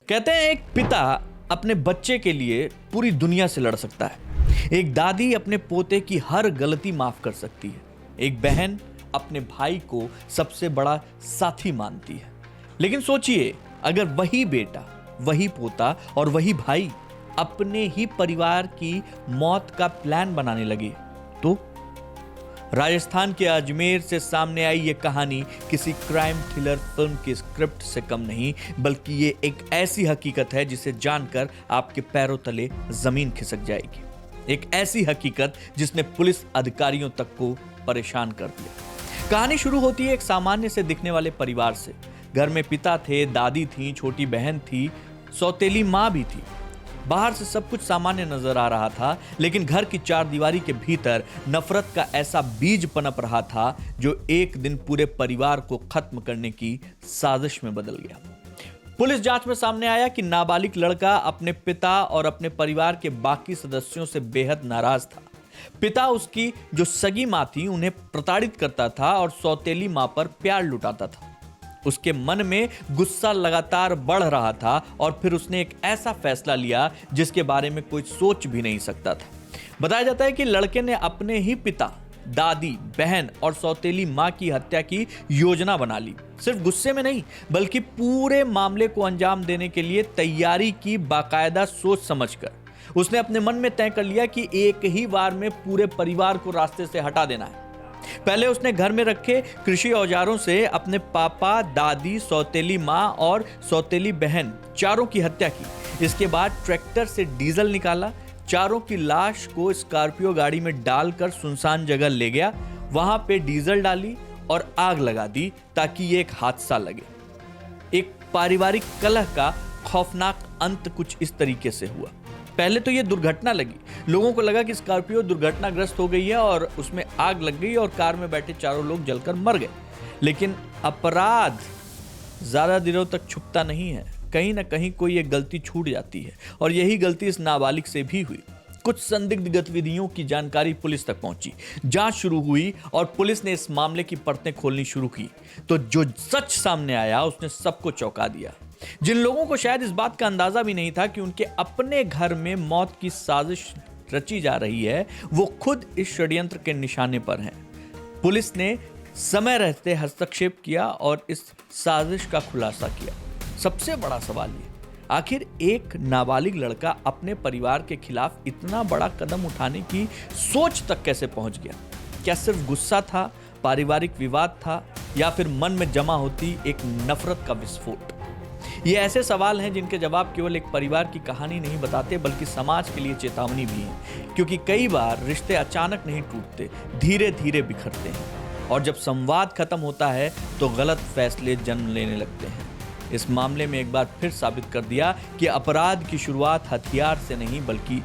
कहते हैं एक पिता अपने बच्चे के लिए पूरी दुनिया से लड़ सकता है। एक दादी अपने पोते की हर गलती माफ कर सकती है। एक बहन अपने भाई को सबसे बड़ा साथी मानती है। लेकिन सोचिए, अगर वही बेटा, वही पोता और वही भाई अपने ही परिवार की मौत का प्लान बनाने लगे तो? राजस्थान के अजमेर से सामने आई यह कहानी किसी क्राइम थ्रिलर फिल्म की स्क्रिप्ट से कम नहीं, बल्कि ये एक ऐसी हकीकत है जिसे जानकर आपके पैरों तले जमीन खिसक जाएगी। एक ऐसी हकीकत जिसने पुलिस अधिकारियों तक को परेशान कर दिया। कहानी शुरू होती है एक सामान्य से दिखने वाले परिवार से। घर में पिता थे, दादी थी, छोटी बहन थी, सौतेली माँ भी थी। बाहर से सब कुछ सामान्य नजर आ रहा था, लेकिन घर की चार दीवारी के भीतर नफरत का ऐसा बीज पनप रहा था जो एक दिन पूरे परिवार को खत्म करने की साजिश में बदल गया। पुलिस जांच में सामने आया कि नाबालिग लड़का अपने पिता और अपने परिवार के बाकी सदस्यों से बेहद नाराज था। पिता उसकी जो सगी मां थी उन्हें प्रताड़ित करता था और सौतेली मां पर प्यार लुटाता था। उसके मन में गुस्सा लगातार बढ़ रहा था और फिर उसने एक ऐसा फैसला लिया जिसके बारे में कोई सोच भी नहीं सकता था। बताया जाता है कि लड़के ने अपने ही पिता, दादी, बहन और सौतेली मां की हत्या की योजना बना ली। सिर्फ गुस्से में नहीं, बल्कि पूरे मामले को अंजाम देने के लिए तैयारी की, बाकायदा सोच समझकर। उसने अपने मन में तय कर लिया कि एक ही बार में पूरे परिवार को रास्ते से हटा देना है। पहले उसने घर में रखे कृषि औजारों से अपने पापा, दादी, सौतेली माँ और सौतेली बहन चारों की हत्या की। इसके बाद ट्रैक्टर से डीजल निकाला, चारों की लाश को स्कॉर्पियो गाड़ी में डालकर सुनसान जगह ले गया। वहां पे डीजल डाली और आग लगा दी ताकि ये एक हादसा लगे। एक पारिवारिक कलह का खौफनाक अंत कुछ इस तरीके से हुआ। पहले तो ये दुर्घटना लगी, लोगों को लगा कि स्कॉर्पियो दुर्घटनाग्रस्त हो गई है और उसमें आग लग गई और कार में बैठे चारों लोग जलकर मर गए। लेकिन अपराध ज्यादा दिनों तक छुपता नहीं है। कहीं ना कहीं कोई एक गलती छूट जाती है और यही गलती इस नाबालिग से भी हुई। कुछ संदिग्ध गतिविधियों की जानकारी पुलिस तक पहुंची, जांच शुरू हुई और पुलिस ने इस मामले की परतें खोलनी शुरू की। तो जो सच सामने आया उसने सबको चौंका दिया। जिन लोगों को शायद इस बात का अंदाजा भी नहीं था कि उनके अपने घर में मौत की साजिश रची जा रही है, वो खुद इस षड्यंत्र के निशाने पर हैं। पुलिस ने समय रहते हस्तक्षेप किया और इस साजिश का खुलासा किया। सबसे बड़ा सवाल ये, आखिर एक नाबालिग लड़का अपने परिवार के खिलाफ इतना बड़ा कदम उठाने की सोच तक कैसे पहुंच गया? क्या सिर्फ गुस्सा था, पारिवारिक विवाद था, या फिर मन में जमा होती एक नफरत का विस्फोट? ये ऐसे सवाल हैं जिनके जवाब केवल एक परिवार की कहानी नहीं बताते, बल्कि समाज के लिए चेतावनी भी है। क्योंकि कई बार रिश्ते अचानक नहीं टूटते, धीरे धीरे बिखरते हैं और जब संवाद खत्म होता है तो गलत फैसले जन्म लेने लगते हैं। इस मामले में एक बार फिर साबित कर दिया कि अपराध की शुरुआत हथियार से नहीं बल्कि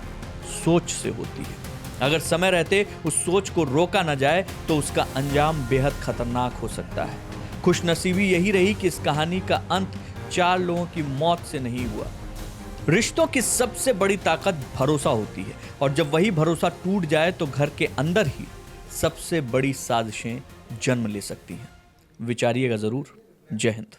सोच से होती है। अगर समय रहते उस सोच को रोका न जाए तो उसका अंजाम बेहद खतरनाक हो सकता है। खुशनसीबी यही रही कि इस कहानी का अंत 4 लोगों की मौत से नहीं हुआ। रिश्तों की सबसे बड़ी ताकत भरोसा होती है और जब वही भरोसा टूट जाए तो घर के अंदर ही सबसे बड़ी साजिशें जन्म ले सकती हैं। विचारिएगा जरूर। जय हिंद।